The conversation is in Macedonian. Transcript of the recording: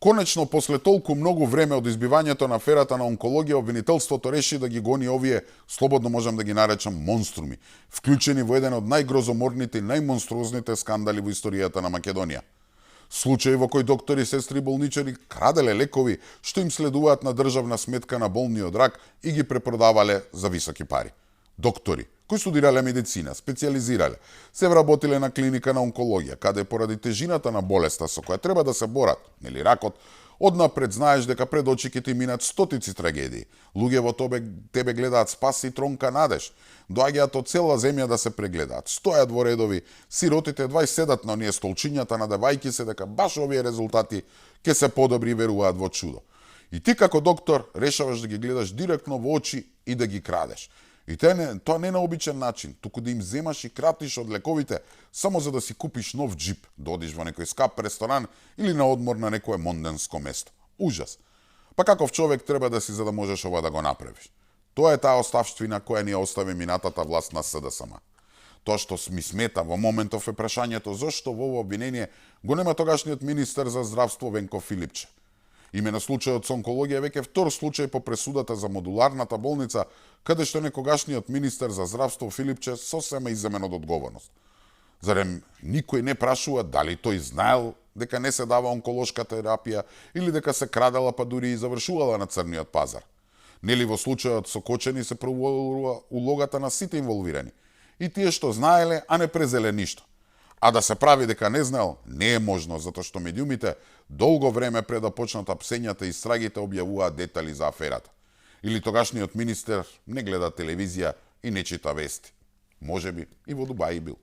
Конечно, после толку многу време од избивањето на аферата на онкологија, обвинителството реши да ги гони овие, слободно можам да ги наречам, монструми, вклучени во еден од најгрозоморните и најмонструозните скандали во историјата на Македонија. Случаи во кои доктори, сестри и болничари краделе лекови што им следуваат на државна сметка на болни од рак и ги препродавале за високи пари. Доктори кои студирале медицина, специализирале, се вработиле на клиника на онкологија, каде поради тежината на болеста со која треба да се борат, нели ракот, однапред знаеш дека пред очи ќе ти минат стотици трагедии. Луѓе во тебе гледаат спас и тронка надеж. Доаѓаат од цела земја да се прегледаат. Стојат во редови, сиротите едва седат на оние столчињата, надевајќи се дека баш овие резултати ќе се подобри и веруваат во чудо. И ти како доктор решаваш да ги гледаш директно во очи и да ги крадеш. И тоа не на обичен начин, туку да им земаш и кратиш од лековите само за да си купиш нов джип, да одиш во некој скап ресторан или на одмор на некое монденско место. Ужас. Па каков човек треба да си за да можеш ова да го направиш? Тоа е таа оставштвина која ни остави минатата власт на СДСМ. Тоа што ми смета во моментов е прашањето зошто во ово обвинение го нема тогашниот министер за здравство Венко Филипче. Имено случајот со онкологија е веќе втор случај по пресудата за модуларната болница, каде што некогашниот министер за здравство Филипче сосема иземен од одговорност. Зарем никој не прашува дали тој знаел дека не се дава онколошка терапија или дека се крадела па дури и завршувала на црниот пазар? Нели во случајот со Кочени се проверува улогата на сите инволвирани? И тие што знаеле, а не презеле ништо. А да се прави дека не знаел, не е можно, затоа што медиумите долго време пред да почнат апсењата и истрагите објавуваат детали за аферата. Или тогашниот министер не гледа телевизија и не чита вести. Можеби и во Дубај бил.